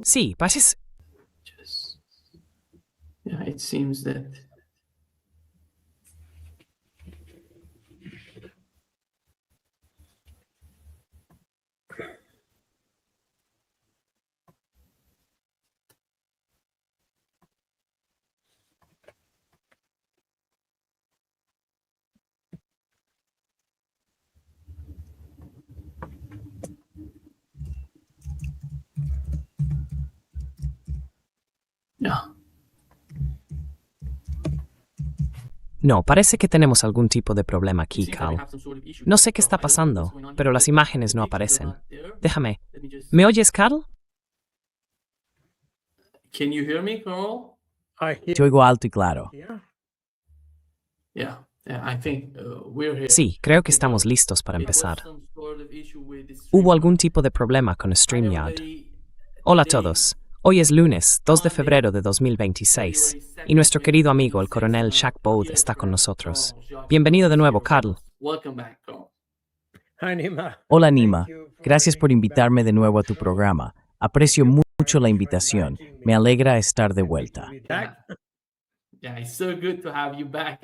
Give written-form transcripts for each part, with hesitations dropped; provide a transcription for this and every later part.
Sí, parece... Just, yeah, it seems that yeah. No, parece que tenemos algún tipo de problema aquí, Seems that we Carl. have some sort of issue No here. sé qué So está I don't know what's pasando, going on pero here, las but imágenes the no pictures are aparecen. not there. Déjame. Let me just. ¿Me oyes, Carl? Can you hear me, Carl? Te oigo alto y claro. Yeah, yeah. I think we're here. Sí, creo que I think, estamos listos para it was empezar. some sort of issue with the ¿Hubo StreamYard. algún tipo de problema con Hi, StreamYard? everybody. Hola a Today, todos. Hoy es lunes, 2 de Monday, febrero de 2026, February y 2nd, nuestro querido amigo, el 2026, coronel and Shaq Bowd, dear está con friend nosotros. Carl Jacques Bienvenido de is nuevo, here with Carl. us. Welcome back, Carl. Hola Nima, gracias por invitarme invitarme de nuevo a tu programa. Aprecio mucho la invitación. Me alegra estar de vuelta. Yeah, yeah. It's so good to have you back.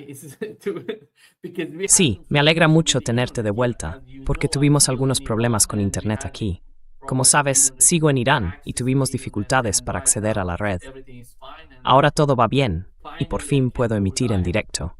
Because we had Sí, some me sort of alegra issue with mucho the tenerte de internet here. vuelta, As you porque know, tuvimos I'm algunos still in problemas Iran con and we Internet had aquí. Como problems sabes, with sigo en Irán y access to tuvimos the internet, dificultades and para right acceder a now la red. everything is fine and Ahora todo va bien, y por finally I fin can puedo go emitir en live. directo.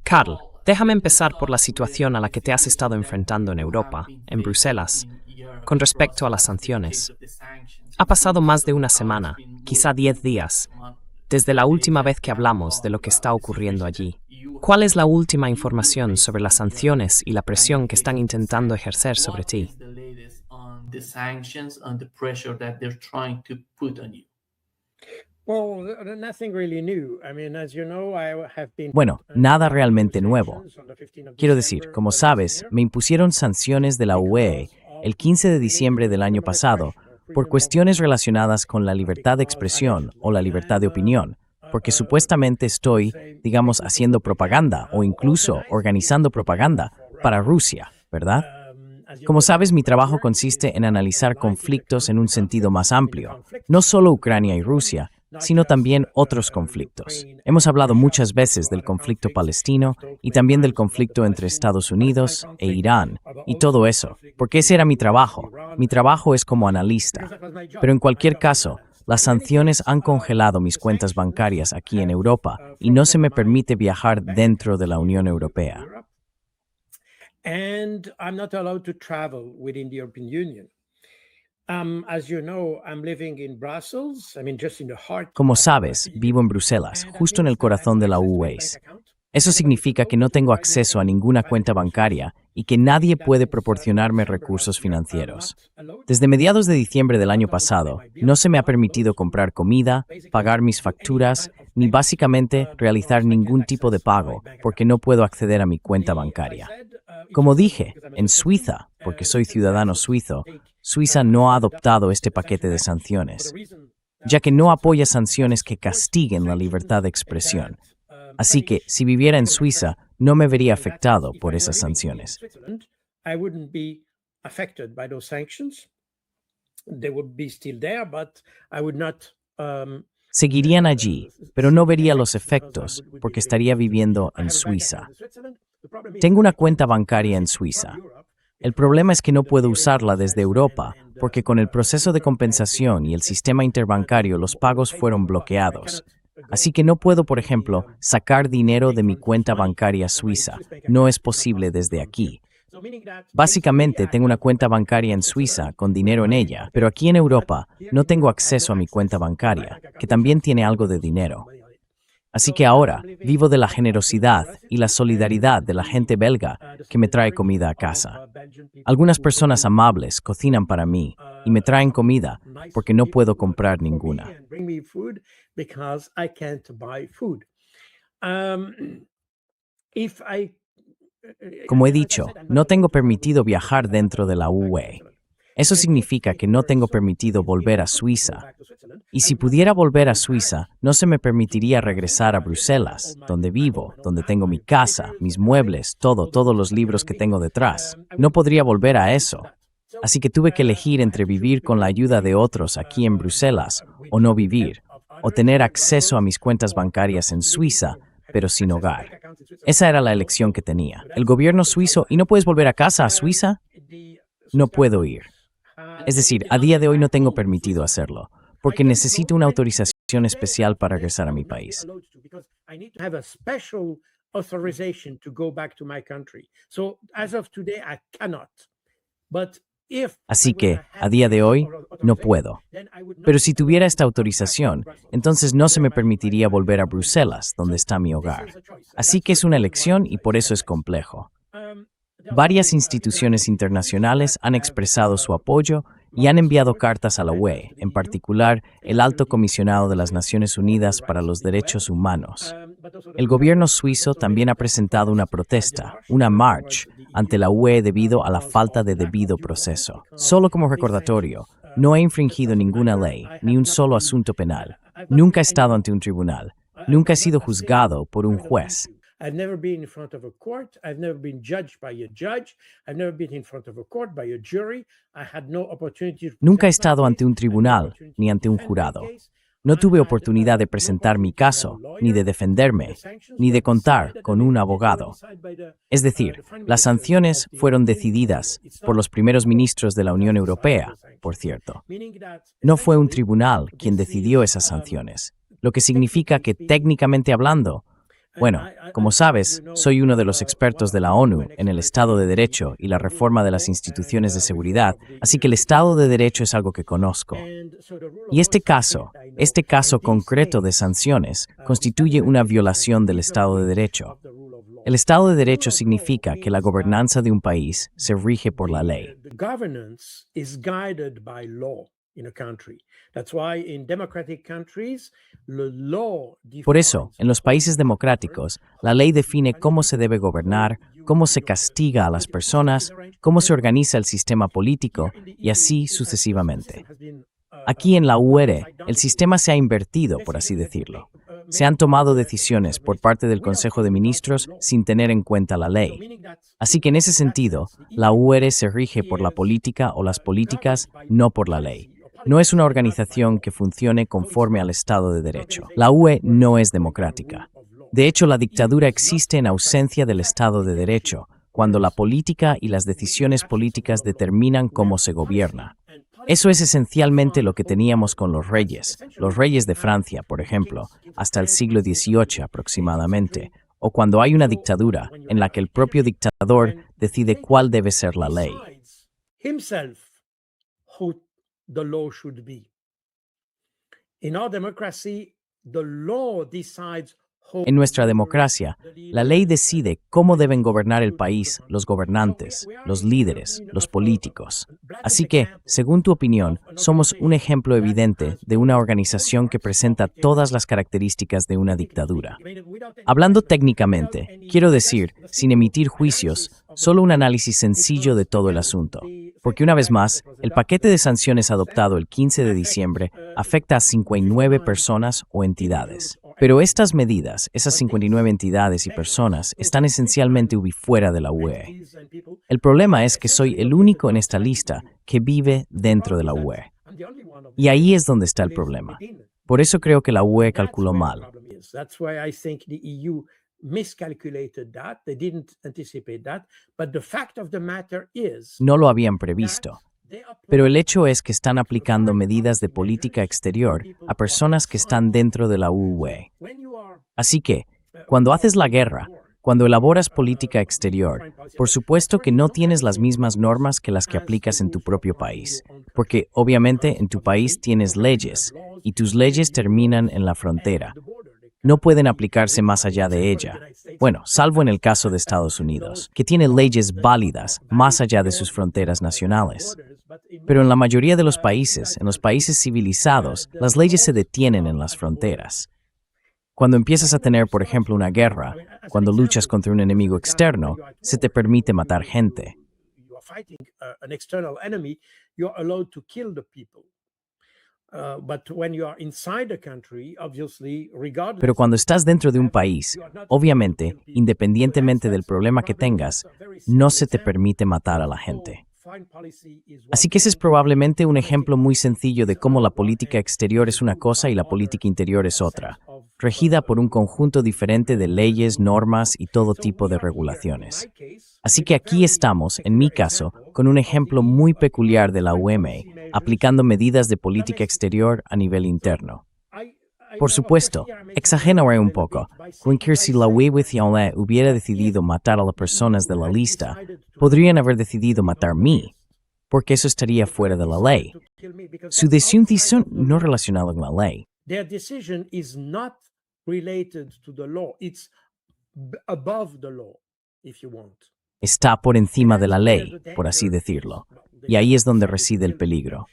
Carl, déjame Let me empezar por la start situación a la with que te has estado situation that enfrentando en you have Europa, been en facing Bruselas, in con respecto a las Brussels in case sanciones. of the sanctions. Ha It's pasado been más de so una it's semana, been quizá more 10 than días, a month, desde la 10 days última that vez we que have been hablamos de talking lo que about está the ocurriendo situation that allí. you ¿Cuál have es la última you información face sobre las in sanciones y la and in presión que case están of the intentando sanctions? ejercer sobre What ti? is the latest on the sanctions and the pressure that they're trying to put on you? Bueno, nada realmente nuevo. Quiero decir, como sabes, me impusieron sanciones de la UE el 15 de diciembre del año pasado por cuestiones relacionadas con la libertad de expresión o la libertad de opinión, porque supuestamente estoy, digamos, haciendo propaganda o incluso organizando propaganda para Rusia, ¿verdad? Como sabes, mi trabajo consiste en analizar conflictos en un sentido más amplio, no solo Ucrania y Rusia, sino también otros conflictos. Hemos hablado muchas veces del conflicto palestino y también del conflicto entre Estados Unidos e Irán y todo eso, porque ese era mi trabajo. Mi trabajo es como analista. Pero en cualquier caso, las sanciones han congelado mis cuentas bancarias aquí en Europa y no se me permite viajar dentro de la Unión Europea. And I'm not allowed to travel within the European Union. As you know, I'm living in Brussels. I mean, just in the heart Como of the sabes, European vivo en Union. Bruselas, And that justo en means el that I corazón have de la access to my UE. bank account. Eso significa que no tengo acceso a ninguna cuenta bancaria y que nadie puede proporcionarme recursos financieros. Desde mediados de diciembre del año pasado, no se me ha permitido comprar comida, pagar mis facturas, ni básicamente realizar ningún tipo de pago, porque no puedo acceder a mi cuenta bancaria. Como dije, en Suiza, porque soy ciudadano suizo, Suiza no ha adoptado este paquete de sanciones, ya que no apoya sanciones que castiguen la libertad de expresión. Así que, si viviera en Suiza, no me vería afectado por esas sanciones. I wouldn't be affected by those sanctions. They would be still there, but I would not. Seguirían allí, pero no vería los efectos, porque estaría viviendo en Suiza. Tengo una cuenta bancaria en Suiza. El problema es que no puedo usarla desde Europa, porque con el proceso de compensación y el sistema interbancario los pagos fueron bloqueados. Así que no puedo, por ejemplo, sacar dinero de mi cuenta bancaria suiza. No es posible desde aquí. Básicamente, tengo una cuenta bancaria en Suiza con dinero en ella, pero aquí en Europa no tengo acceso a mi cuenta bancaria, que también tiene algo de dinero. Así que ahora vivo de la generosidad y la solidaridad de la gente belga que me trae comida a casa. Algunas personas amables cocinan para mí y me traen comida porque no puedo comprar ninguna. Como he dicho, no tengo permitido viajar dentro de la UE. Eso significa que no tengo permitido volver a Suiza. Y si pudiera volver a Suiza, no se me permitiría regresar a Bruselas, donde vivo, donde tengo mi casa, mis muebles, todos los libros que tengo detrás. No podría volver a eso. Así que tuve que elegir entre vivir con la ayuda de otros aquí en Bruselas o no vivir, o tener acceso a mis cuentas bancarias en Suiza, pero sin hogar. Esa era la elección que tenía. El gobierno suizo, ¿y no puedes volver a casa, a Suiza? No puedo ir. Es decir, a día de hoy no tengo permitido hacerlo, porque necesito una autorización especial para regresar a mi país. Así que, a día de hoy, no puedo. Pero si tuviera esta autorización, entonces no se me permitiría volver a Bruselas, donde está mi hogar. Así que es una elección y por eso es complejo. Varias instituciones internacionales han expresado su apoyo y han enviado cartas a la UE, en particular el Alto Comisionado de las Naciones Unidas para los Derechos Humanos. El gobierno suizo también ha presentado una protesta, una march, ante la UE debido a la falta de debido proceso. Solo como recordatorio, no he infringido ninguna ley, ni un solo asunto penal. Nunca he estado ante un tribunal. Nunca he sido juzgado por un juez. I've never been in front of a court. I've never been judged by a judge. I've never been in front of a court by a jury. I had no opportunity to Nunca he present my estado ante case. un I had no tribunal opportunity ni to ante un defend my jurado. case. No I tuve had oportunidad de no presentar mi opportunity to have caso, a lawyer. ni de defenderme, The sanctions ni de were contar decided con and un they were abogado. decided by the, Es decir, the foreign las ministers sanciones of the fueron Union. decididas It's por not los primeros the ministros de la court Unión that decides Europea, the sanctions. por cierto. Meaning that No fue un essentially, tribunal quien this decidió is, esas sanciones, lo que significa que técnicamente hablando, bueno, como sabes, soy uno de los expertos de la ONU en el Estado de Derecho y la reforma de las instituciones de seguridad, así que el Estado de Derecho es algo que conozco. Y este caso concreto de sanciones, constituye una violación del Estado de Derecho. El Estado de Derecho significa que la gobernanza de un país se rige por la ley. The governance is guided by law in a country. That's why in democratic countries, the law Por eso, defines en los países democráticos, la ley define cómo se debe gobernar, cómo se castiga a las personas, cómo se organiza el sistema político y así sucesivamente. Aquí en la UE, el sistema se ha invertido, por así decirlo. Se han tomado decisiones por parte del Consejo de Ministros sin tener en cuenta la ley. Así que en ese sentido, la UE se rige por la política o las políticas, no por la ley. No es una organización que funcione conforme al Estado de Derecho. La UE no es democrática. De hecho, la dictadura existe en ausencia del Estado de Derecho, cuando la política y las decisiones políticas determinan cómo se gobierna. Eso es esencialmente lo que teníamos con los reyes de Francia, por ejemplo, hasta el siglo XVIII aproximadamente, o cuando hay una dictadura en la que el propio dictador decide cuál debe ser la ley. himself who the law should be. In our democracy, the law decides who En nuestra democracia, la ley decide cómo deben gobernar el país los gobernantes, los líderes, los políticos. Así que, según tu opinión, somos un ejemplo evidente de una organización que presenta todas las características de una dictadura. Hablando técnicamente, quiero decir, sin emitir juicios, solo un análisis sencillo de todo el asunto. Porque una vez más, el paquete de sanciones adoptado el 15 de diciembre afecta a 59 personas o entidades. Pero estas medidas, esas 59 entidades y personas, están esencialmente fuera de la UE. El problema es que soy el único en esta lista que vive dentro de la UE. Y ahí es donde está el problema. Por eso creo que la UE calculó mal. That's why I think the EU miscalculated that. They didn't anticipate that. But the fact of the matter is No lo habían previsto. Pero el hecho es que están aplicando medidas de política exterior a personas que están dentro de la UE. Así que, cuando haces la guerra, cuando elaboras política exterior, por supuesto que no tienes las mismas normas que las que aplicas en tu propio país, porque obviamente en tu país tienes leyes, y tus leyes terminan en la frontera. No pueden aplicarse más allá de ella. Bueno, salvo en el caso de Estados Unidos, que tiene leyes válidas más allá de sus fronteras nacionales. Pero en la mayoría de los países, en los países civilizados, las leyes se detienen en las fronteras. Cuando empiezas a tener, por ejemplo, una guerra, cuando luchas contra un enemigo externo, se te permite matar gente. Pero cuando estás dentro de un país, obviamente, independientemente del problema que tengas, no se te permite matar a la gente. Así que ese es probablemente un ejemplo muy sencillo de cómo la política exterior es una cosa y la política interior es otra, regida por un conjunto diferente de leyes, normas y todo tipo de regulaciones. Así que aquí estamos, en mi caso, con un ejemplo muy peculiar de la UMA, aplicando medidas de política exterior a nivel interno. Por supuesto, exageraré un poco. Cualquier si la UE hubiera decidido matar a las personas de la lista, podrían haber decidido matar a mí, porque eso estaría fuera de la ley. Su decisión no relacionada con la ley. Their decision is not related to the law. It's above the law, if you want. Está por encima de la ley, por así decirlo. Y ahí es donde reside el peligro.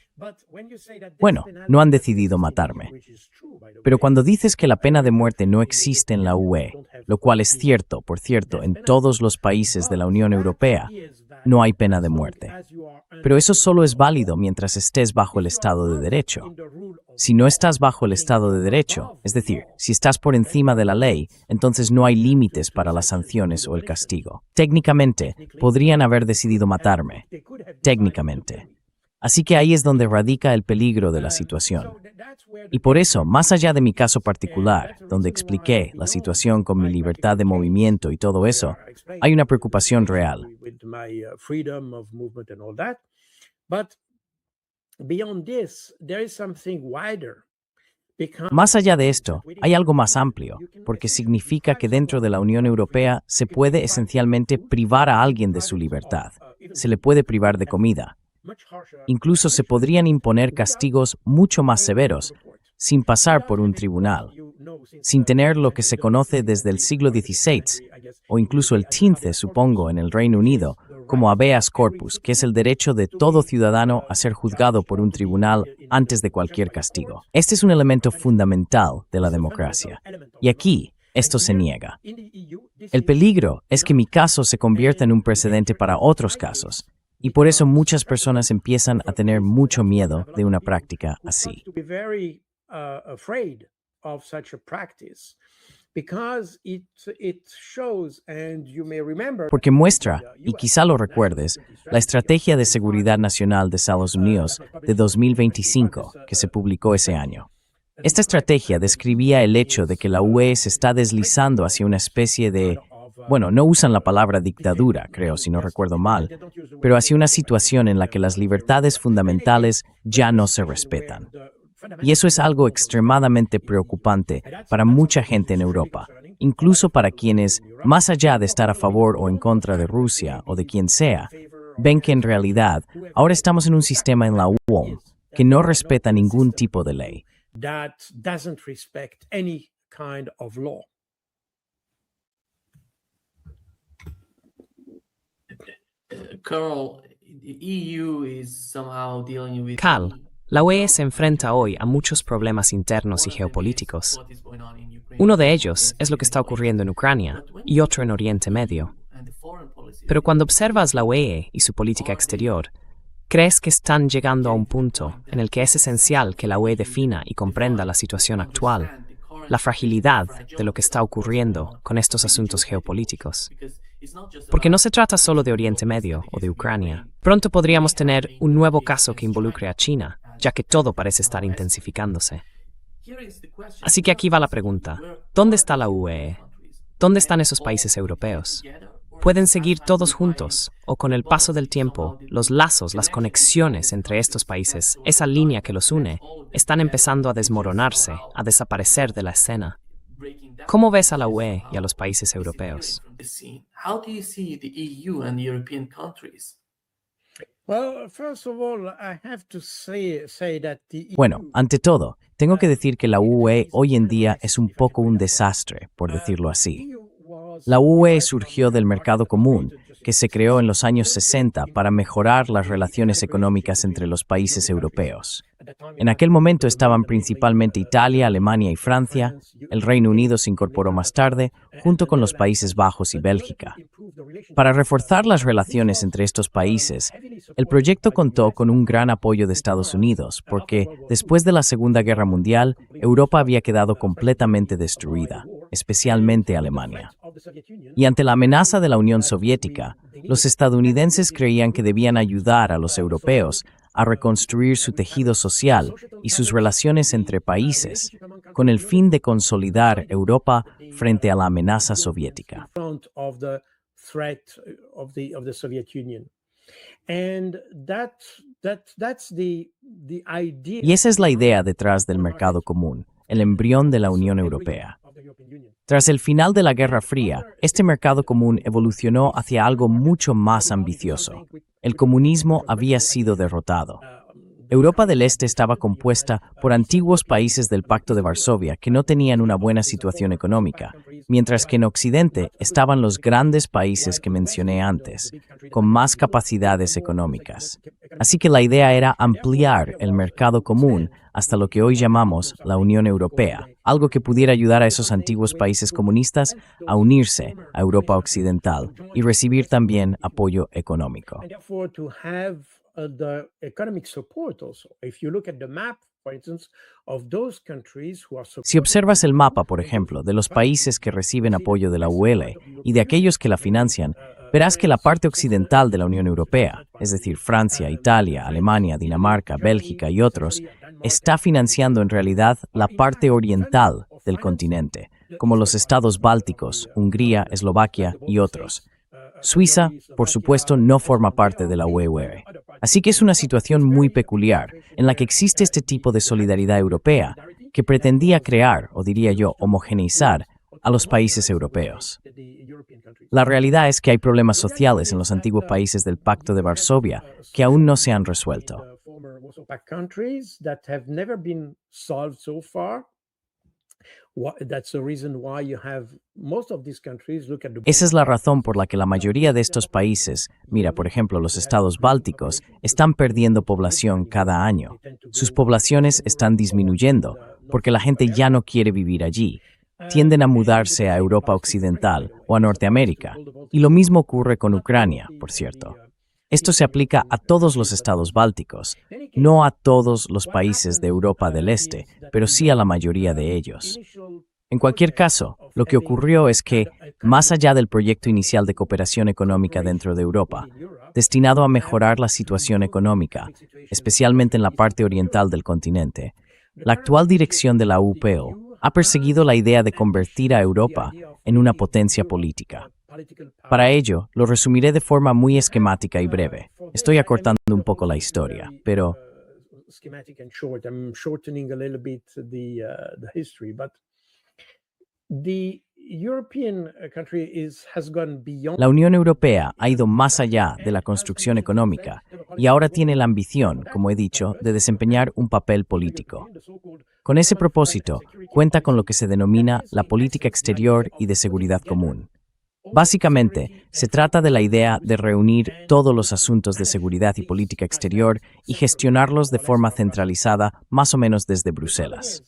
Bueno, no han decidido matarme. Pero cuando dices que la pena de muerte no existe en la UE, lo cual es cierto, por cierto, en todos los países de la Unión Europea, no hay pena de muerte. Pero eso solo es válido mientras estés bajo el Estado de Derecho. Si no estás bajo el Estado de Derecho, es decir, si estás por encima de la ley, entonces no hay límites para las sanciones o el castigo. Técnicamente, podrían haber decidido matarme. Técnicamente. Así que ahí es donde radica el peligro de la situación. Y por eso, más allá de mi caso particular, donde expliqué la situación con mi libertad de movimiento y todo eso, hay una preocupación real. Más allá de esto, hay algo más amplio, porque significa que dentro de la Unión Europea se puede esencialmente privar a alguien de su libertad. Se le puede privar de comida. Incluso se podrían imponer castigos mucho más severos, sin pasar por un tribunal, sin tener lo que se conoce desde el siglo XVI, o incluso el XV, supongo, en el Reino Unido, como habeas corpus, que es el derecho de todo ciudadano a ser juzgado por un tribunal antes de cualquier castigo. Este es un elemento fundamental de la democracia. Y aquí, esto se niega. El peligro es que mi caso se convierta en un precedente para otros casos, y por eso muchas personas empiezan a tener mucho miedo de una práctica así. Porque muestra, y quizá lo recuerdes, la Estrategia de Seguridad Nacional de Estados Unidos de 2025, que se publicó ese año. Esta estrategia describía el hecho de que la UE se está deslizando hacia una especie de, bueno, no usan la palabra dictadura, creo, si no recuerdo mal, pero hacia una situación en la que las libertades fundamentales ya no se respetan. Y eso es algo extremadamente preocupante para mucha gente en Europa, incluso para quienes, más allá de estar a favor o en contra de Rusia o de quien sea, ven que en realidad ahora estamos en un sistema en la UE que no respeta ningún tipo de ley. Cal, la UE se enfrenta hoy a muchos problemas internos y geopolíticos. Uno de ellos es lo que está ocurriendo en Ucrania y otro en Oriente Medio. Pero cuando observas la UE y su política exterior, ¿crees que están llegando a un punto en el que es esencial que la UE defina y comprenda la situación actual, la fragilidad de lo que está ocurriendo con estos asuntos geopolíticos? Porque no se trata solo de Oriente Medio o de Ucrania. Pronto podríamos tener un nuevo caso que involucre a China, ya que todo parece estar intensificándose. Así que aquí va la pregunta. ¿Dónde está la UE? ¿Dónde están esos países europeos? ¿Pueden seguir todos juntos? ¿O con el paso del tiempo, los lazos, las conexiones entre estos países, esa línea que los une, están empezando a desmoronarse, a desaparecer de la escena? ¿Cómo ves a la UE y a los países europeos? Bueno, ante todo, tengo que decir que la UE hoy en día es un poco un desastre, por decirlo así. La UE surgió del mercado común, que se creó en los años 60 para mejorar las relaciones económicas entre los países europeos. En aquel momento estaban principalmente Italia, Alemania y Francia. El Reino Unido se incorporó más tarde, junto con los Países Bajos y Bélgica. Para reforzar las relaciones entre estos países, el proyecto contó con un gran apoyo de Estados Unidos, porque después de la Segunda Guerra Mundial, Europa había quedado completamente destruida. especialmente Alemania. Y ante la amenaza de la Unión Soviética, los estadounidenses creían que debían ayudar a los europeos a reconstruir su tejido social y sus relaciones entre países, con el fin de consolidar Europa frente a la amenaza soviética. Y esa es la idea detrás del mercado común, el embrión de la Unión Europea. Tras el final de la Guerra Fría, este mercado común evolucionó hacia algo mucho más ambicioso. El comunismo había sido derrotado. Europa del Este estaba compuesta por antiguos países del Pacto de Varsovia que no tenían una buena situación económica, mientras que en Occidente estaban los grandes países que mencioné antes, con más capacidades económicas. Así que la idea era ampliar el mercado común hasta lo que hoy llamamos la Unión Europea, algo que pudiera ayudar a esos antiguos países comunistas a unirse a Europa Occidental y recibir también apoyo económico. The economic support also. If you look at the map, for instance, of those countries who are Si observas el mapa, por ejemplo, de los países que reciben apoyo de la UL y de aquellos que la financian, verás que la parte occidental de la Unión Europea, es decir, Francia, Italia, Alemania, Dinamarca, Bélgica y otros, está financiando en realidad la parte oriental del continente, como los estados bálticos, Hungría, Eslovaquia y otros. Suiza, por supuesto, no forma parte de la UE. Así que es una situación muy peculiar en la que existe este tipo de solidaridad europea que pretendía crear, o diría yo, homogeneizar a los países europeos. La realidad es que hay problemas sociales en los antiguos países del Pacto de Varsovia que aún no se han resuelto. Esa es la razón por la que la mayoría de estos países, mira, por ejemplo, los estados bálticos, están perdiendo población cada año. Sus poblaciones están disminuyendo porque la gente ya no quiere vivir allí. Tienden a mudarse a Europa Occidental o a Norteamérica. Y lo mismo ocurre con Ucrania, por cierto. Esto se aplica a todos los estados bálticos, no a todos los países de Europa del Este, pero sí a la mayoría de ellos. En cualquier caso, lo que ocurrió es que, más allá del proyecto inicial de cooperación económica dentro de Europa, destinado a mejorar la situación económica, especialmente en la parte oriental del continente, la actual dirección de la UPO ha perseguido la idea de convertir a Europa en una potencia política. Para ello, lo resumiré de forma muy esquemática y breve. Estoy acortando un poco la historia, pero la Unión Europea ha ido más allá de la construcción económica y ahora tiene la ambición, como he dicho, de desempeñar un papel político. Con ese propósito, cuenta con lo que se denomina la política exterior y de seguridad común. Básicamente, se trata de la idea de reunir todos los asuntos de seguridad y política exterior y gestionarlos de forma centralizada, más o menos desde Bruselas.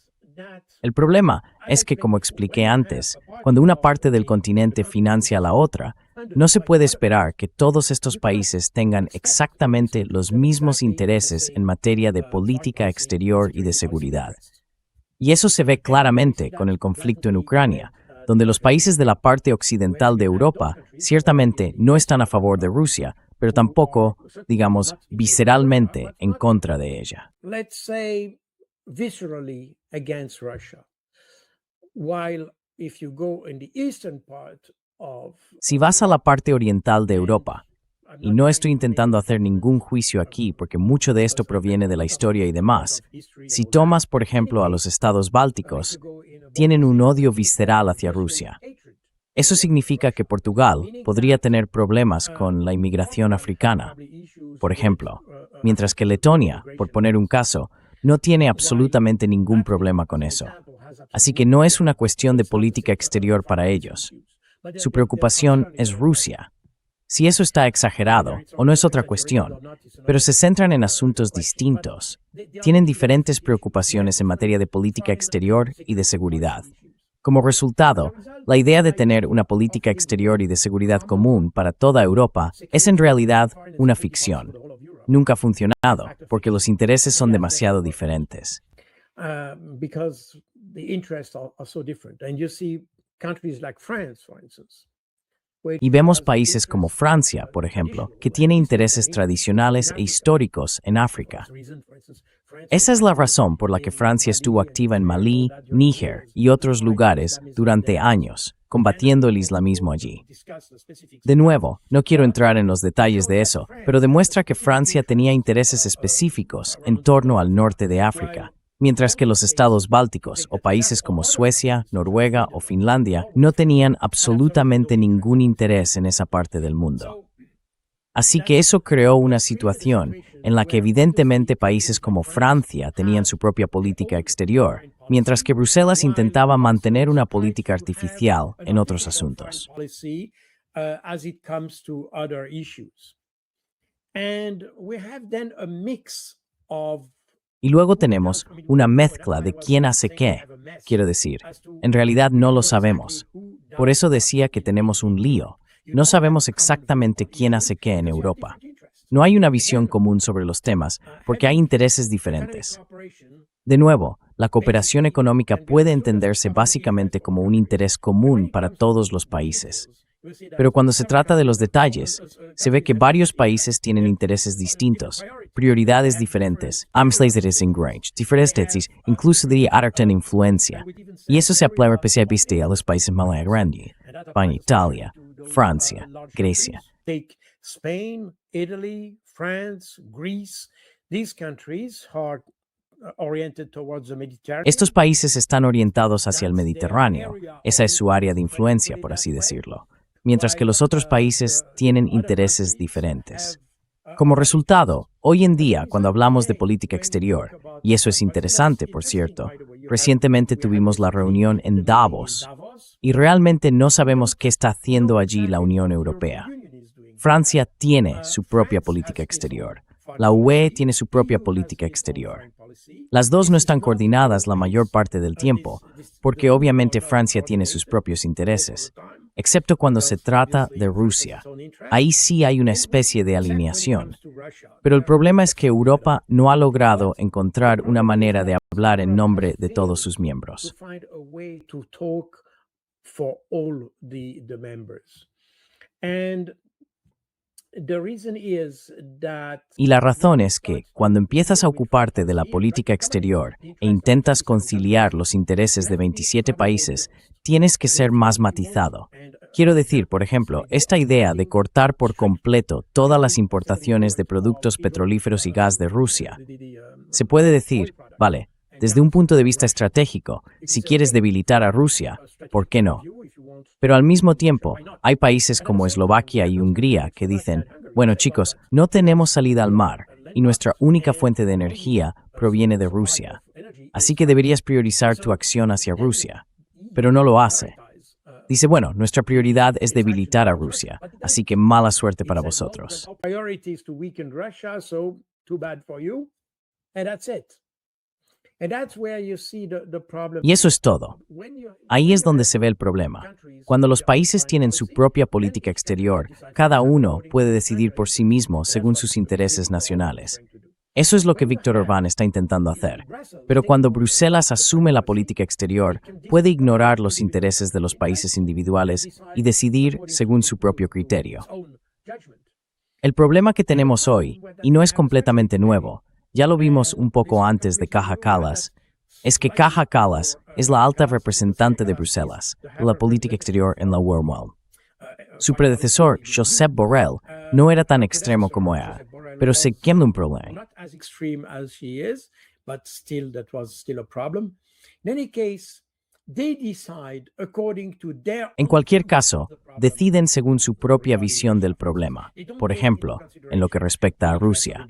El problema es que, como expliqué antes, cuando una parte del continente financia a la otra, no se puede esperar que todos estos países tengan exactamente los mismos intereses en materia de política exterior y de seguridad. Y eso se ve claramente con el conflicto en Ucrania, donde los países de la parte occidental de Europa ciertamente no están a favor de Rusia, pero tampoco, digamos, visceralmente en contra de ella. Si vas a la parte oriental de Europa, y no estoy intentando hacer ningún juicio aquí porque mucho de esto proviene de la historia y demás, si tomas, por ejemplo, a los estados bálticos, tienen un odio visceral hacia Rusia. Eso significa que Portugal podría tener problemas con la inmigración africana, por ejemplo, mientras que Letonia, por poner un caso, no tiene absolutamente ningún problema con eso. Así que no es una cuestión de política exterior para ellos. Su preocupación es Rusia. Si eso está exagerado, o no es otra cuestión, pero se centran en asuntos distintos. Tienen diferentes preocupaciones en materia de política exterior y de seguridad. Como resultado, la idea de tener una política exterior y de seguridad común para toda Europa es en realidad una ficción. Nunca ha funcionado, porque los intereses son demasiado diferentes. countries like France, for instance. Y vemos países como Francia, por ejemplo, que tiene intereses tradicionales e históricos en África. Esa es la razón por la que Francia estuvo activa en Malí, Níger y otros lugares durante años, combatiendo el islamismo allí. De nuevo, no quiero entrar en los detalles de eso, pero demuestra que Francia tenía intereses específicos en torno al norte de África, mientras que los estados bálticos o países como Suecia, Noruega o Finlandia no tenían absolutamente ningún interés en esa parte del mundo. Así que eso creó una situación en la que evidentemente países como Francia tenían su propia política exterior, mientras que Bruselas intentaba mantener una política artificial en otros asuntos. Y luego tenemos una mezcla de quién hace qué. Quiero decir, en realidad no lo sabemos. Por eso decía que tenemos un lío. No sabemos exactamente quién hace qué en Europa. No hay una visión común sobre los temas porque hay intereses diferentes. De nuevo, la cooperación económica puede entenderse básicamente como un interés común para todos los países. Pero cuando se trata de los detalles, se ve que varios países tienen intereses distintos, prioridades diferentes, diferentes, incluso diría tener influencia. Y eso se aplica especialmente a los países más grandes, España, Italia, Francia, Grecia. Spain, Italy, France, Greece, these countries are oriented towards the Mediterranean. Estos países están orientados hacia el Mediterráneo. Esa es su área de influencia, por así decirlo. Mientras que los otros países tienen intereses diferentes. Como resultado, hoy en día, cuando hablamos de política exterior, y eso es interesante, por cierto, recientemente tuvimos la reunión en Davos, y realmente no sabemos qué está haciendo allí la Unión Europea. Francia tiene su propia política exterior. La UE tiene su propia política exterior. Las dos no están coordinadas la mayor parte del tiempo, porque obviamente Francia tiene sus propios intereses, excepto cuando se trata de Rusia. Ahí sí hay una especie de alineación. Pero el problema es que Europa no ha logrado encontrar una manera de hablar en nombre de todos sus miembros. Y la razón es que, cuando empiezas a ocuparte de la política exterior e intentas conciliar los intereses de 27 países, tienes que ser más matizado. Quiero decir, por ejemplo, esta idea de cortar por completo todas las importaciones de productos petrolíferos y gas de Rusia. Se puede decir, vale, desde un punto de vista estratégico, si quieres debilitar a Rusia, ¿por qué no? Pero al mismo tiempo, hay países como Eslovaquia y Hungría que dicen, bueno chicos, no tenemos salida al mar y nuestra única fuente de energía proviene de Rusia. Así que deberías priorizar tu acción hacia Rusia. Pero no lo hace. Dice, bueno, nuestra prioridad es debilitar a Rusia, así que mala suerte para vosotros. Y eso es todo. Ahí es donde se ve el problema. Cuando los países tienen su propia política exterior, cada uno puede decidir por sí mismo según sus intereses nacionales. Eso es lo que Viktor Orbán está intentando hacer. Pero cuando Bruselas asume la política exterior, puede ignorar los intereses de los países individuales y decidir según su propio criterio. El problema que tenemos hoy, y no es completamente nuevo, ya lo vimos un poco antes de Kaja Kallas, es que Kaja Kallas es la alta representante de Bruselas, de la política exterior en la World. Su predecesor, Josep Borrell, no era tan extremo como era, pero se quedó un problema. En cualquier caso, deciden según su propia visión del problema. Por ejemplo, en lo que respecta a Rusia,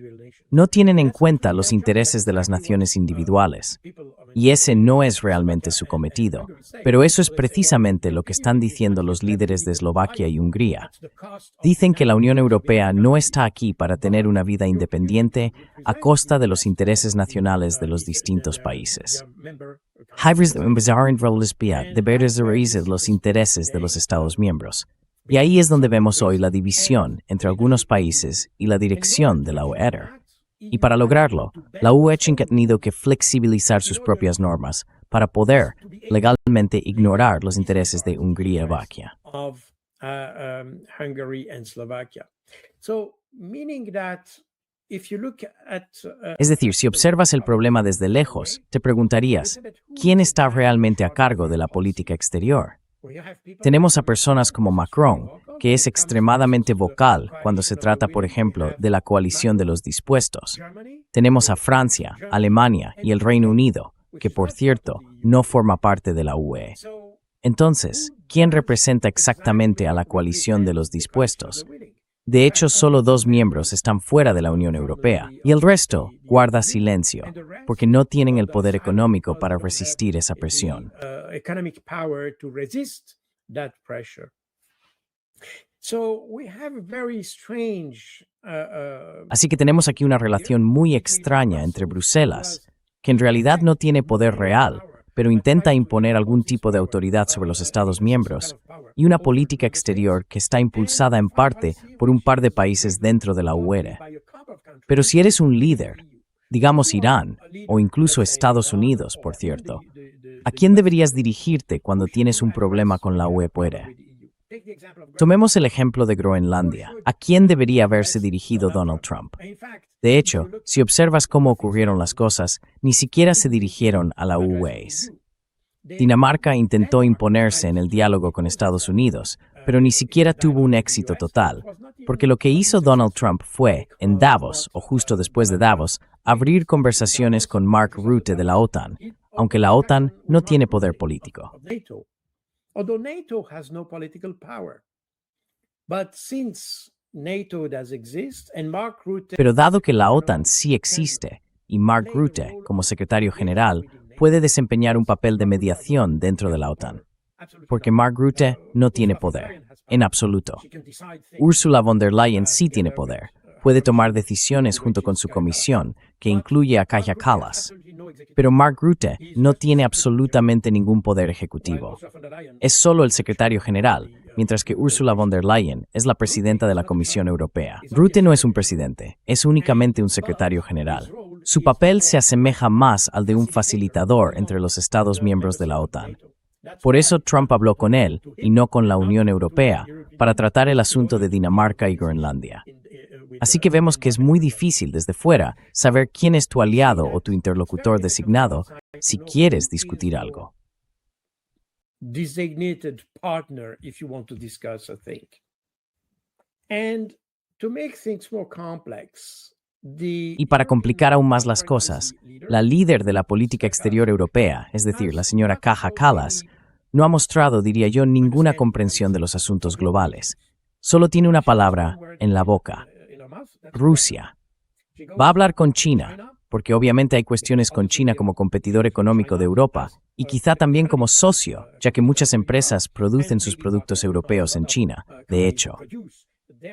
no tienen en cuenta los intereses de las naciones individuales. Y ese no es realmente su cometido. Pero eso es precisamente lo que están diciendo los líderes de Eslovaquia y Hungría. Dicen que la Unión Europea no está aquí para tener una vida independiente a costa de los intereses nacionales de los distintos países. Deber de los intereses de los Estados miembros. Y ahí es donde vemos hoy la división entre algunos países y la dirección de la UE. Y para lograrlo, la UE ha tenido que flexibilizar sus propias normas para poder legalmente ignorar los intereses de Hungría y Eslovaquia. of Hungary and Slovakia. So, meaning that if you look at Es decir, si observas el problema desde lejos, te preguntarías, ¿quién está realmente a cargo de la política exterior? Tenemos a personas como Macron, que es extremadamente vocal cuando se trata, por ejemplo, de la coalición de los dispuestos. Tenemos a Francia, Alemania y el Reino Unido, que por cierto, no forma parte de la UE. Entonces, ¿quién representa exactamente a la coalición de los dispuestos? De hecho, solo 2 miembros están fuera de la Unión Europea y el resto guarda silencio, porque no tienen el poder económico para resistir esa presión. Economic power to resist that pressure. So we have a very strange Así que tenemos aquí una relación muy extraña entre Bruselas, que en realidad no tiene poder real, pero intenta imponer algún tipo de autoridad sobre los Estados miembros, y una política exterior que está impulsada en parte por un par de países dentro de la UE. Pero si eres un líder, digamos Irán, o incluso Estados Unidos, por cierto, ¿a quién deberías dirigirte cuando tienes un problema con la UE? Tomemos el ejemplo de Groenlandia. ¿A quién debería haberse dirigido Donald Trump? De hecho, si observas cómo ocurrieron las cosas, ni siquiera se dirigieron a la UE. Dinamarca intentó imponerse en el diálogo con Estados Unidos, pero ni siquiera tuvo un éxito total, porque lo que hizo Donald Trump fue, en Davos, o justo después de Davos, abrir conversaciones con Mark Rutte de la OTAN, aunque la OTAN no tiene poder político. Although NATO has no political power. But since NATO does exist and Mark Rutte Pero dado que la OTAN sí existe, y Mark Rutte, como secretario general, puede desempeñar un papel de mediación dentro de la OTAN, porque Mark Rutte no tiene poder, en absoluto. Ursula von der Leyen sí tiene poder. Puede tomar decisiones junto con su comisión, que incluye a Kaja Kallas. Pero Mark Rutte no tiene absolutamente ningún poder ejecutivo. Es solo el secretario general, mientras que Ursula von der Leyen es la presidenta de la Comisión Europea. Rutte no es un presidente, es únicamente un secretario general. Su papel se asemeja más al de un facilitador entre los Estados miembros de la OTAN. Por eso Trump habló con él, y no con la Unión Europea, para tratar el asunto de Dinamarca y Groenlandia. Así que vemos que es muy difícil desde fuera saber quién es tu aliado o tu interlocutor designado si quieres discutir algo. designated partner if you want to discuss a thing. And to make things more complex, Y para complicar aún más las cosas, la líder de la política exterior europea, es decir, la señora Kaja Kallas, no ha mostrado, diría yo, ninguna comprensión de los asuntos globales. Solo tiene una palabra en la boca: Rusia. Va a hablar con China, porque obviamente hay cuestiones con China como competidor económico de Europa y quizá también como socio, ya que muchas empresas producen sus productos europeos en China, de hecho.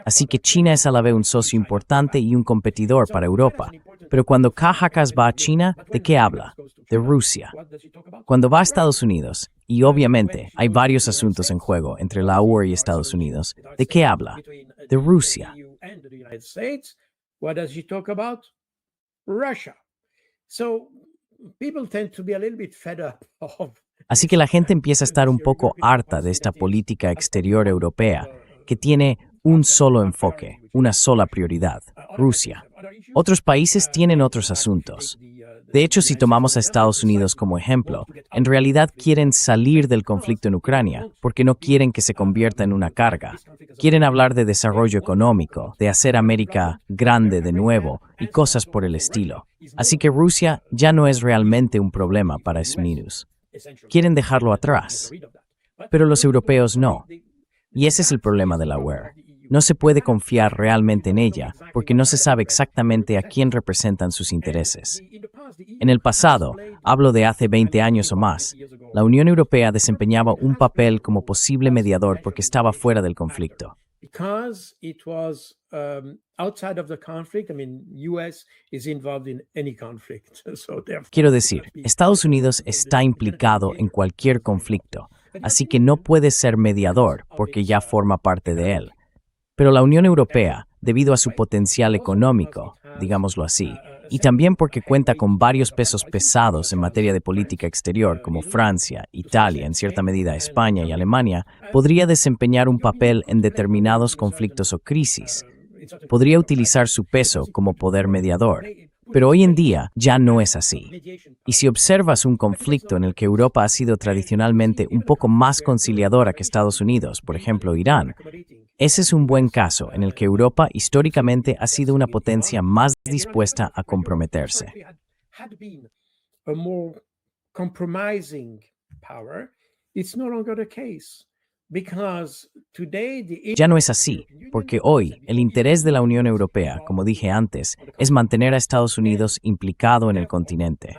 Así que China es a la vez un socio importante y un competidor para Europa. Pero cuando Kaja Kallas va a China, ¿de qué habla? De Rusia. Cuando va a Estados Unidos, y obviamente hay varios asuntos en juego entre la UE y Estados Unidos, ¿de qué habla? De Rusia. What does she talk about? Russia. So people tend to be a little bit fed up of. Así que la gente empieza a estar un poco harta de esta política exterior europea, que tiene un solo enfoque, una sola prioridad: Rusia. Otros países tienen otros asuntos. De hecho, si tomamos a Estados Unidos como ejemplo, en realidad quieren salir del conflicto en Ucrania porque no quieren que se convierta en una carga. Quieren hablar de desarrollo económico, de hacer América grande de nuevo y cosas por el estilo. Así que Rusia ya no es realmente un problema para Sminus. Quieren dejarlo atrás. Pero los europeos no. Y ese es el problema de la UE. No se puede confiar realmente en ella porque no se sabe exactamente a quién representan sus intereses. En el pasado, hablo de hace 20 años o más, la Unión Europea desempeñaba un papel como posible mediador porque estaba fuera del conflicto. Because it was outside of the conflict, I mean, US is involved in any conflict. So therefore, Quiero decir, Estados Unidos está implicado en cualquier conflicto, así que no puede ser mediador porque ya forma parte de él. Pero la Unión Europea, debido a su potencial económico, digámoslo así, y también porque cuenta con varios pesos pesados en materia de política exterior, como Francia, Italia, en cierta medida España y Alemania, podría desempeñar un papel en determinados conflictos o crisis. Podría utilizar su peso como poder mediador. Pero hoy en día ya no es así. Y si observas un conflicto en el que Europa ha sido tradicionalmente un poco más conciliadora que Estados Unidos, por ejemplo Irán, ese es un buen caso en el que Europa históricamente ha sido una potencia más dispuesta a comprometerse. Ya no es así, porque hoy el interés de la Unión Europea, como dije antes, es mantener a Estados Unidos implicado en el continente.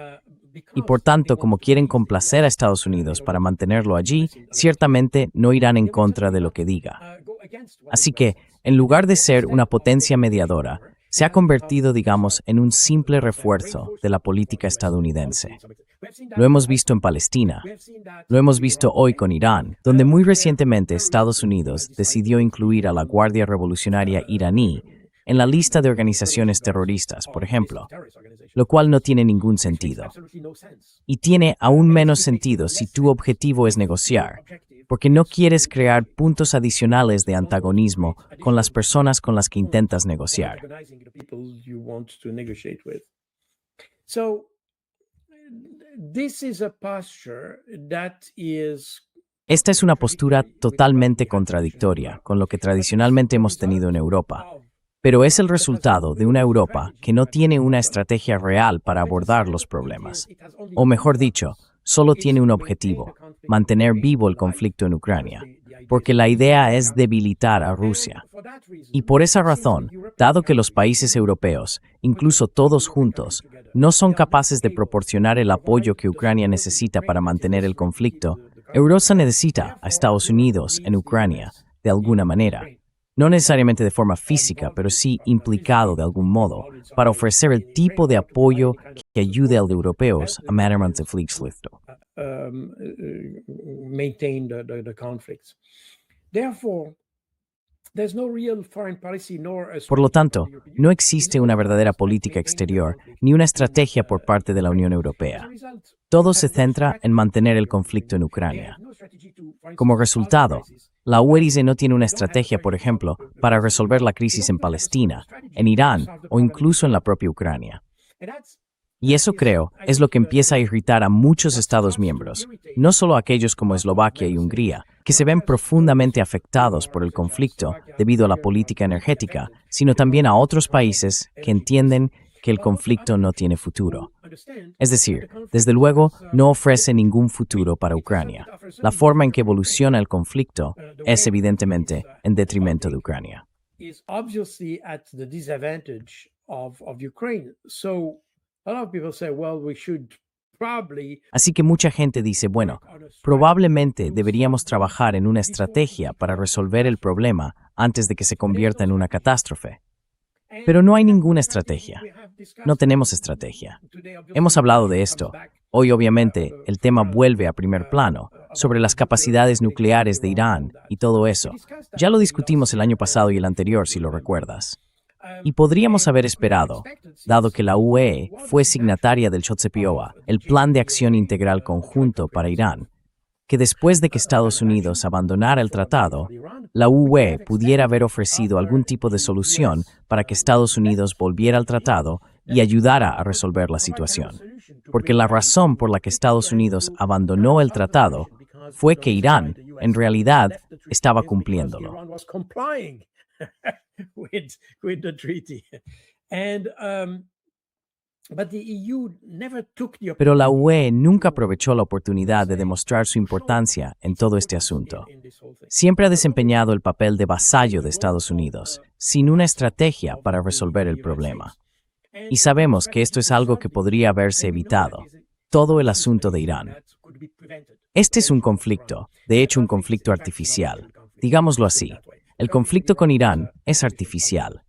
Y por tanto, como quieren complacer a Estados Unidos para mantenerlo allí, ciertamente no irán en contra de lo que diga. Así que, en lugar de ser una potencia mediadora, se ha convertido, digamos, en un simple refuerzo de la política estadounidense. Lo hemos visto en Palestina, lo hemos visto hoy con Irán, donde muy recientemente Estados Unidos decidió incluir a la Guardia Revolucionaria iraní en la lista de organizaciones terroristas, por ejemplo, lo cual no tiene ningún sentido. Y tiene aún menos sentido si tu objetivo es negociar, porque no quieres crear puntos adicionales de antagonismo con las personas con las que intentas negociar. Esta es una postura totalmente contradictoria con lo que tradicionalmente hemos tenido en Europa, pero es el resultado de una Europa que no tiene una estrategia real para abordar los problemas. O mejor dicho, solo tiene un objetivo: mantener vivo el conflicto en Ucrania, porque la idea es debilitar a Rusia. Y por esa razón, dado que los países europeos, incluso todos juntos, no son capaces de proporcionar el apoyo que Ucrania necesita para mantener el conflicto, Europa necesita a Estados Unidos en Ucrania, de alguna manera. No necesariamente de forma física, pero sí implicado de algún modo, para ofrecer el tipo de apoyo que ayude a los europeos a mantener el conflicto. Por lo tanto, no existe una verdadera política exterior ni una estrategia por parte de la Unión Europea. Todo se centra en mantener el conflicto en Ucrania. Como resultado, la UE no tiene una estrategia, por ejemplo, para resolver la crisis en Palestina, en Irán o incluso en la propia Ucrania. Y eso, creo, es lo que empieza a irritar a muchos Estados miembros, no solo aquellos como Eslovaquia y Hungría, que se ven profundamente afectados por el conflicto debido a la política energética, sino también a otros países que entienden que el conflicto no tiene futuro. Es decir, desde luego, no ofrece ningún futuro para Ucrania. La forma en que evoluciona el conflicto es evidentemente en detrimento de Ucrania. Así que mucha gente dice, bueno, probablemente deberíamos trabajar en una estrategia para resolver el problema antes de que se convierta en una catástrofe. Pero no hay ninguna estrategia. No tenemos estrategia. Hemos hablado de esto. Hoy, obviamente, el tema vuelve a primer plano, sobre las capacidades nucleares de Irán y todo eso. Ya lo discutimos el año pasado y el anterior, si lo recuerdas. Y podríamos haber esperado, dado que la UE fue signataria del JCPOA, el Plan de Acción Integral Conjunto para Irán, que después de que Estados Unidos abandonara el tratado, la UE pudiera haber ofrecido algún tipo de solución para que Estados Unidos volviera al tratado y ayudara a resolver la situación. Porque la razón por la que Estados Unidos abandonó el tratado fue que Irán, en realidad, estaba cumpliéndolo. Pero la UE nunca aprovechó la oportunidad de demostrar su importancia en todo este asunto. Siempre ha desempeñado el papel de vasallo de Estados Unidos, sin una estrategia para resolver el problema. Y sabemos que esto es algo que podría haberse evitado, todo el asunto de Irán. Este es un conflicto, de hecho un conflicto artificial, digámoslo así. El conflicto con Irán es artificial.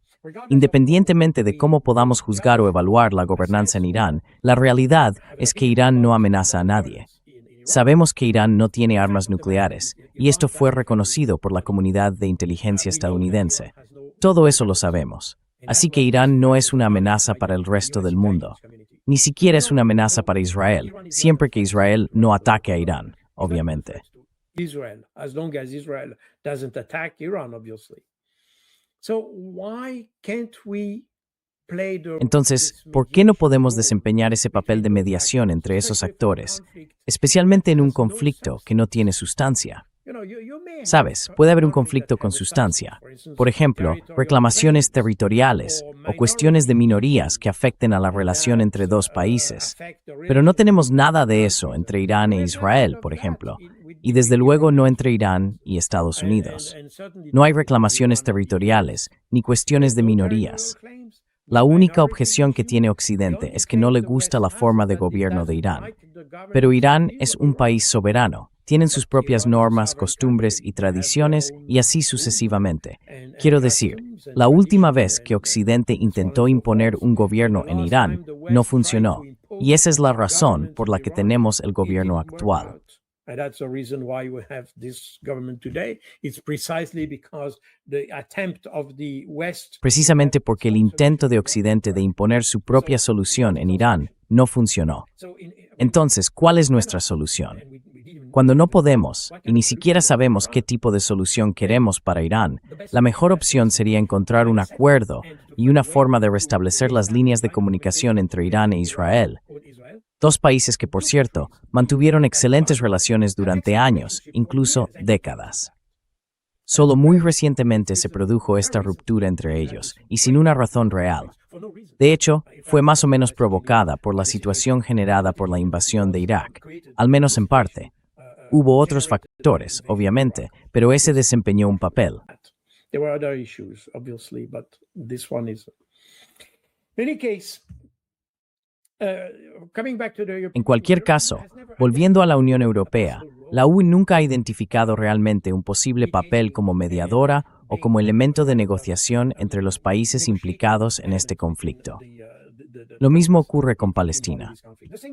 Independientemente de cómo podamos juzgar o evaluar la gobernanza en Irán, la realidad es que Irán no amenaza a nadie. Sabemos que Irán no tiene armas nucleares, y esto fue reconocido por la comunidad de inteligencia estadounidense. Todo eso lo sabemos. Así que Irán no es una amenaza para el resto del mundo. Ni siquiera es una amenaza para Israel, siempre que Israel no ataque a Irán, obviamente. Israel, as long as Israel doesn't attack Iran, obviously. So why can't we play the Entonces, ¿por qué no podemos desempeñar ese papel de mediación entre esos actores, especialmente en un conflicto que no tiene sustancia? Sabes, puede haber un conflicto con sustancia. Por ejemplo, reclamaciones territoriales o cuestiones de minorías que afecten a la relación entre dos países. Pero no tenemos nada de eso entre Irán e Israel, por ejemplo, y desde luego no entre Irán y Estados Unidos. No hay reclamaciones territoriales ni cuestiones de minorías. La única objeción que tiene Occidente es que no le gusta la forma de gobierno de Irán. Pero Irán es un país soberano. Tienen sus propias normas, costumbres y tradiciones y así sucesivamente. Quiero decir, la última vez que Occidente intentó imponer un gobierno en Irán, no funcionó. Y esa es la razón por la que tenemos el gobierno actual. And that's the reason why we have this government today. It's precisely because the attempt of the West. Precisamente porque el intento de Occidente de imponer su propia solución en Irán no funcionó. Entonces, ¿cuál es nuestra solución? Cuando no podemos, y ni siquiera sabemos qué tipo de solución queremos para Irán, la mejor opción sería encontrar un acuerdo y una forma de restablecer las líneas de comunicación entre Irán e Israel. Dos países que, por cierto, mantuvieron excelentes relaciones durante años, incluso décadas. Solo muy recientemente se produjo esta ruptura entre ellos, y sin una razón real. De hecho, fue más o menos provocada por la situación generada por la invasión de Irak, al menos en parte. Hubo otros factores, obviamente, pero ese desempeñó un papel. There were other issues, obviously, but this one is. In any case, En cualquier caso, volviendo a la Unión Europea, la UE nunca ha identificado realmente un posible papel como mediadora o como elemento de negociación entre los países implicados en este conflicto. Lo mismo ocurre con Palestina.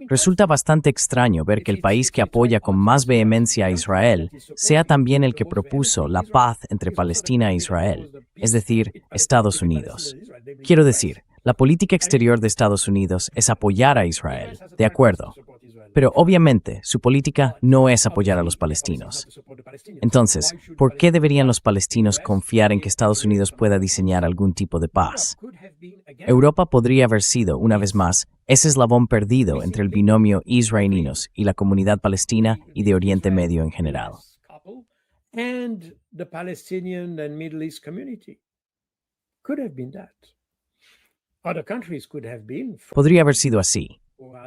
Resulta bastante extraño ver que el país que apoya con más vehemencia a Israel sea también el que propuso la paz entre Palestina e Israel, es decir, Estados Unidos. Quiero decir, la política exterior de Estados Unidos es apoyar a Israel, de acuerdo. Pero obviamente su política no es apoyar a los palestinos. Entonces, ¿por qué deberían los palestinos confiar en que Estados Unidos pueda diseñar algún tipo de paz? Europa podría haber sido, una vez más, ese eslabón perdido entre el binomio israelinos y la comunidad palestina y de Oriente Medio en general. And the Palestinian and Middle East community could have been that. Other countries could have been. Podría haber sido así.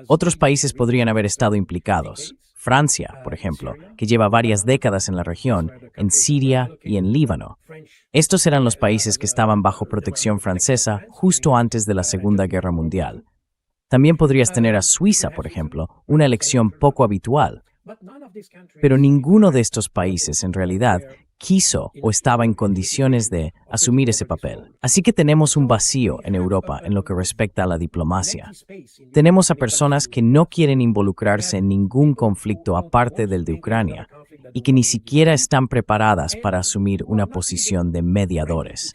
Otros países podrían haber estado implicados. Francia, por ejemplo, que lleva varias décadas en la región, en Siria y en Líbano. Estos eran los países que estaban bajo protección francesa justo antes de la Segunda Guerra Mundial. También podrías tener a Suiza, por ejemplo, una elección poco habitual. Pero ninguno de estos países, en realidad, quiso o estaba en condiciones de asumir ese papel. Así que tenemos un vacío en Europa en lo que respecta a la diplomacia. Tenemos a personas que no quieren involucrarse en ningún conflicto aparte del de Ucrania y que ni siquiera están preparadas para asumir una posición de mediadores.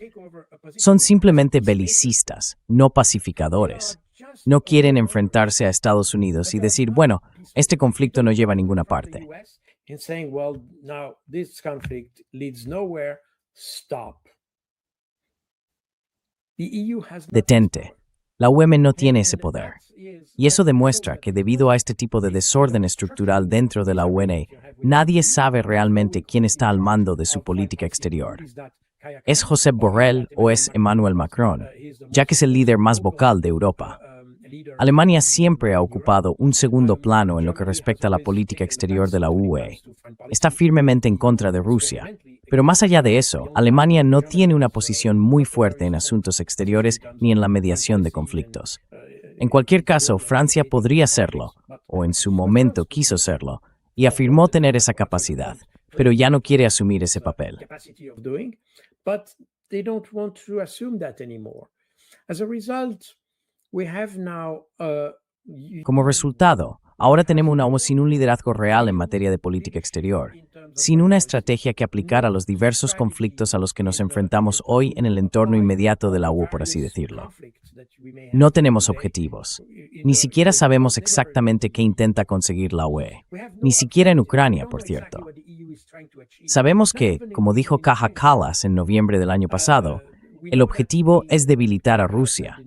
Son simplemente belicistas, no pacificadores. No quieren enfrentarse a Estados Unidos y decir, bueno, este conflicto no lleva a ninguna parte. In saying, well, now this conflict leads nowhere, stop. The EU has Detente. La UEM no tiene ese poder. Y eso demuestra que debido a este tipo de desorden estructural dentro de la UN, nadie sabe realmente quién está al mando de su política exterior. ¿Es Josep Borrell o es Emmanuel Macron, ya que es el líder más vocal de Europa? Alemania siempre ha ocupado un segundo plano en lo que respecta a la política exterior de la UE. Está firmemente en contra de Rusia. Pero más allá de eso, Alemania no tiene una posición muy fuerte en asuntos exteriores ni en la mediación de conflictos. En cualquier caso, Francia podría serlo, o en su momento quiso serlo, y afirmó tener esa capacidad, pero ya no quiere asumir ese papel. Como resultado, Ahora tenemos sin un liderazgo real en materia de política exterior, sin una estrategia que aplicar a los diversos conflictos a los que nos enfrentamos hoy en el entorno inmediato de la UE, por así decirlo. No tenemos objetivos. Ni siquiera sabemos exactamente qué intenta conseguir la UE. Ni siquiera en Ucrania, por cierto. Sabemos que, como dijo Kaja Kallas en noviembre del año pasado, el objetivo es debilitar a Rusia.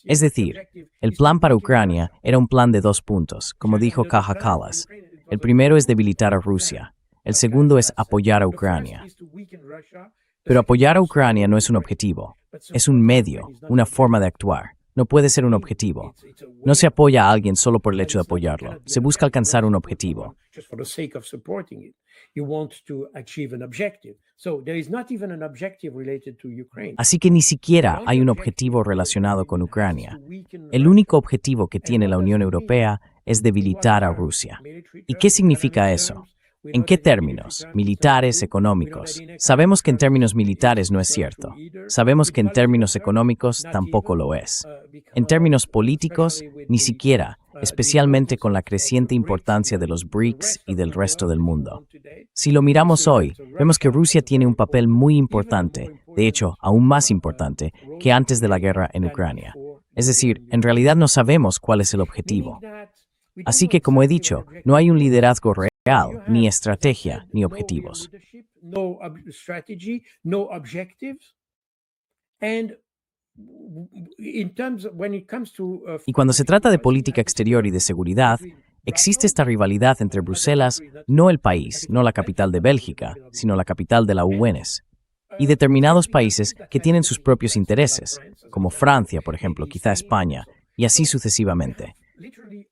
Es decir, el plan para Ucrania era un plan de 2 puntos, como dijo Kaja Kallas. El primero es debilitar a Rusia. El segundo es apoyar a Ucrania. Pero apoyar a Ucrania no es un objetivo. Es un medio, una forma de actuar. No puede ser un objetivo. No se apoya a alguien solo por el hecho de apoyarlo. Se busca alcanzar un objetivo. Así que ni siquiera hay un objetivo relacionado con Ucrania. El único objetivo que tiene la Unión Europea es debilitar a Rusia. ¿Y qué significa eso? ¿En qué términos? Militares, económicos. Sabemos que en términos militares no es cierto. Sabemos que en términos económicos tampoco lo es. En términos políticos, ni siquiera, especialmente con la creciente importancia de los BRICS y del resto del mundo. Si lo miramos hoy, vemos que Rusia tiene un papel muy importante, de hecho, aún más importante, que antes de la guerra en Ucrania. Es decir, en realidad no sabemos cuál es el objetivo. Así que, como he dicho, no hay un liderazgo real, ni estrategia, ni objetivos. Y cuando se trata de política exterior y de seguridad, existe esta rivalidad entre Bruselas, no el país, no la capital de Bélgica, sino la capital de la UE, y determinados países que tienen sus propios intereses, como Francia, por ejemplo, quizá España, y así sucesivamente.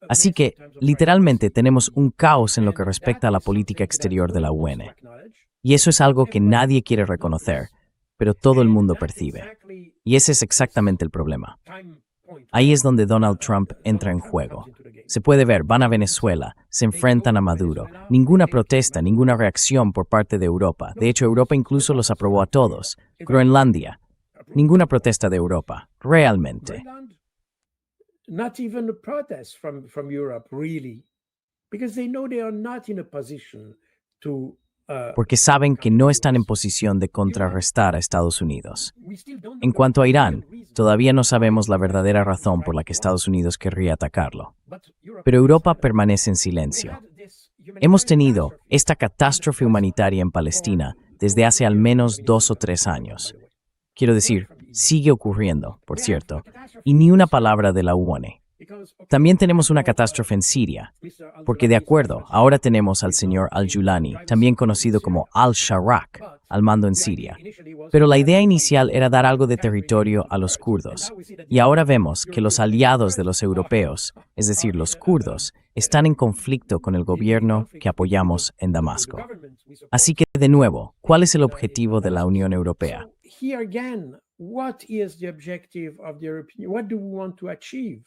Así que, literalmente, tenemos un caos en lo que respecta a la política exterior de la UE. Y eso es algo que nadie quiere reconocer, pero todo el mundo percibe. Y ese es exactamente el problema. Ahí es donde Donald Trump entra en juego. Se puede ver, van a Venezuela, se enfrentan a Maduro. Ninguna protesta, ninguna reacción por parte de Europa. De hecho, Europa incluso los aprobó a todos. Groenlandia. Ninguna protesta de Europa, realmente. Not even a protest from Europe, really, because they know they are not in a position to. Porque saben que no están en posición de contrarrestar a Estados Unidos. En cuanto a Irán, todavía no sabemos la verdadera razón por la que Estados Unidos querría atacarlo. Pero Europa permanece en silencio. Hemos tenido esta catástrofe humanitaria en Palestina desde hace al menos 2 o 3 años. Quiero decir, sigue ocurriendo, por cierto, y ni una palabra de la ONU. También tenemos una catástrofe en Siria, porque de acuerdo, ahora tenemos al señor al-Julani, también conocido como al-Sharak, al mando en Siria. Pero la idea inicial era dar algo de territorio a los kurdos, y ahora vemos que los aliados de los europeos, es decir, los kurdos, están en conflicto con el gobierno que apoyamos en Damasco. Así que, de nuevo, ¿cuál es el objetivo de la Unión Europea? Here again, what is the objective of the European Union? What do we want to achieve?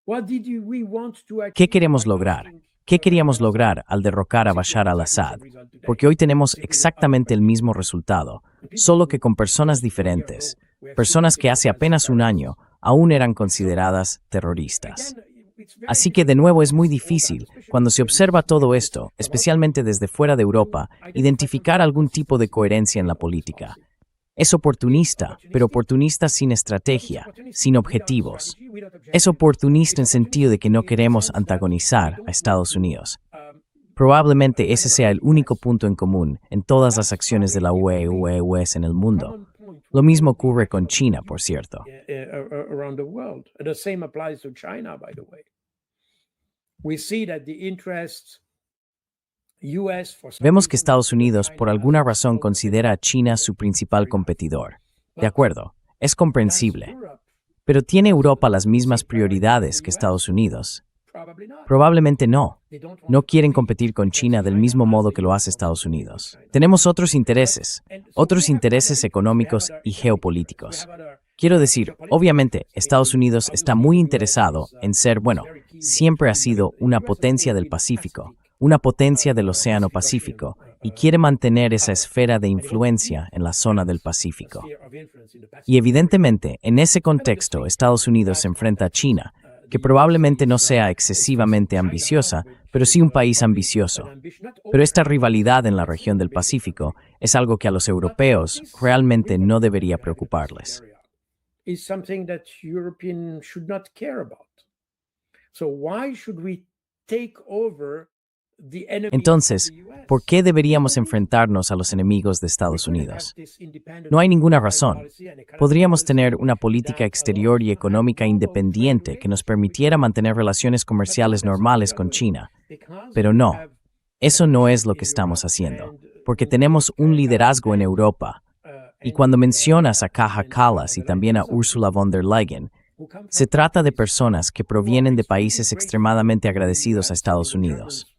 What did we want to achieve? ¿Qué queremos lograr? ¿Qué queríamos lograr al derrocar a Bashar al-Assad? Porque hoy tenemos exactamente el mismo resultado, solo que con personas diferentes, personas que hace apenas un año aún eran consideradas terroristas. Así que de nuevo es muy difícil, cuando se observa todo esto, especialmente desde fuera de Europa, identificar algún tipo de coherencia en la política. Es oportunista, pero oportunista sin estrategia, sin objetivos. Es oportunista en sentido de que no queremos antagonizar a Estados Unidos. Probablemente ese sea el único punto en común en todas las acciones de la UE en el mundo. Lo mismo ocurre con China, por cierto. Around the world. The same applies to China, by the way. We see that the interests Vemos que Estados Unidos, por alguna razón, considera a China su principal competidor. De acuerdo, es comprensible. Pero ¿tiene Europa las mismas prioridades que Estados Unidos? Probablemente no. No quieren competir con China del mismo modo que lo hace Estados Unidos. Tenemos otros intereses económicos y geopolíticos. Quiero decir, obviamente, Estados Unidos está muy interesado en ser, siempre ha sido una potencia del Pacífico, una potencia del Océano Pacífico, y quiere mantener esa esfera de influencia en la zona del Pacífico. Y evidentemente, en ese contexto, Estados Unidos se enfrenta a China, que probablemente no sea excesivamente ambiciosa, pero sí un país ambicioso. Pero esta rivalidad en la región del Pacífico es algo que a los europeos realmente no debería preocuparles. Is something that Europeans should not care about. So why should we take over the enemy Entonces, of the US? ¿por qué deberíamos enfrentarnos a los enemigos de Estados Unidos? No hay ninguna razón. Podríamos tener una política exterior y económica independiente que nos permitiera mantener relaciones comerciales normales con China. Pero no, eso no es lo que estamos haciendo, porque tenemos un liderazgo en Europa. Y cuando mencionas a Kaja Kallas y también a Ursula von der Leyen, se trata de personas que provienen de países extremadamente agradecidos a Estados Unidos.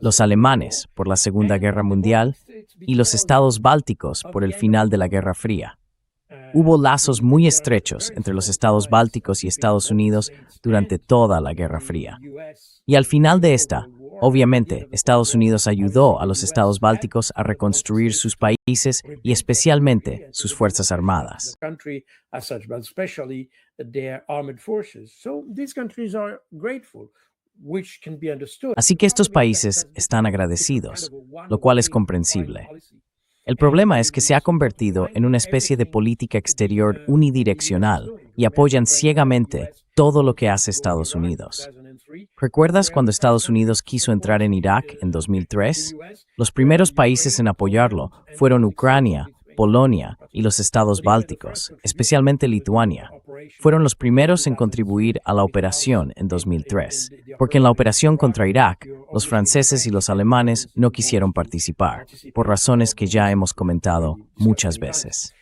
Los alemanes por la Segunda Guerra Mundial y los estados bálticos por el final de la Guerra Fría. Hubo lazos muy estrechos entre los estados bálticos y Estados Unidos durante toda la Guerra Fría. Y al final de esta, obviamente, Estados Unidos ayudó a los estados bálticos a reconstruir sus países y especialmente sus fuerzas armadas. Así que estos países están agradecidos, lo cual es comprensible. El problema es que se ha convertido en una especie de política exterior unidireccional y apoyan ciegamente todo lo que hace Estados Unidos. ¿Recuerdas cuando Estados Unidos quiso entrar en Irak en 2003? Los primeros países en apoyarlo fueron Ucrania, Polonia y los estados bálticos, especialmente Lituania. Fueron los primeros en contribuir a la operación en 2003, porque en la operación contra Irak, los franceses y los alemanes no quisieron participar, por razones que ya hemos comentado muchas veces.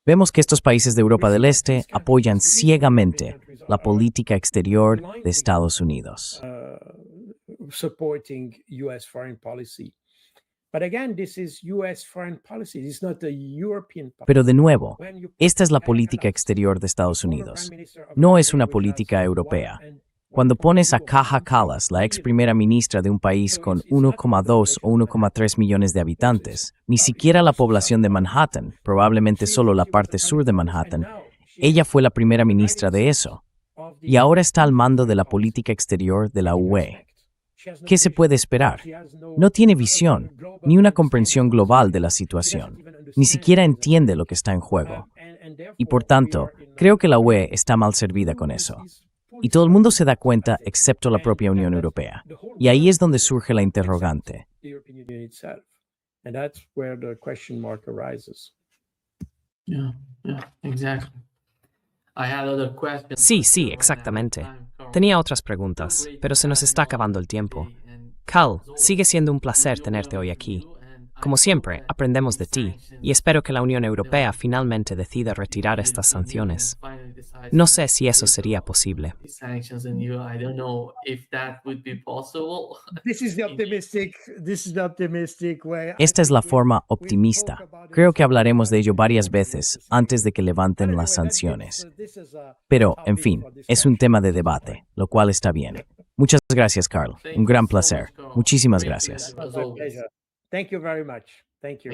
Vemos que estos países de Europa del Este apoyan ciegamente la política exterior de Estados Unidos. Pero de nuevo, esta es la política exterior de Estados Unidos. No es una política europea. Cuando pones a Kaja Kallas, la ex primera ministra de un país con 1,2 o 1,3 millones de habitantes, ni siquiera la población de Manhattan, probablemente solo la parte sur de Manhattan, ella fue la primera ministra de eso. Y ahora está al mando de la política exterior de la UE. ¿Qué se puede esperar? No tiene visión, ni una comprensión global de la situación. Ni siquiera entiende lo que está en juego. Y por tanto, creo que la UE está mal servida con eso. Y todo el mundo se da cuenta, excepto la propia Unión Europea. Y ahí es donde surge la interrogante. Sí, exactamente. Tenía otras preguntas, pero se nos está acabando el tiempo. Cal, sigue siendo un placer tenerte hoy aquí. Como siempre, aprendemos de ti, y espero que la Unión Europea finalmente decida retirar estas sanciones. No sé si eso sería posible. Esta es la forma optimista. Creo que hablaremos de ello varias veces antes de que levanten las sanciones. Pero, en fin, es un tema de debate, lo cual está bien. Muchas gracias, Carl. Un gran placer. Muchísimas gracias. Thank you very much. Thank you.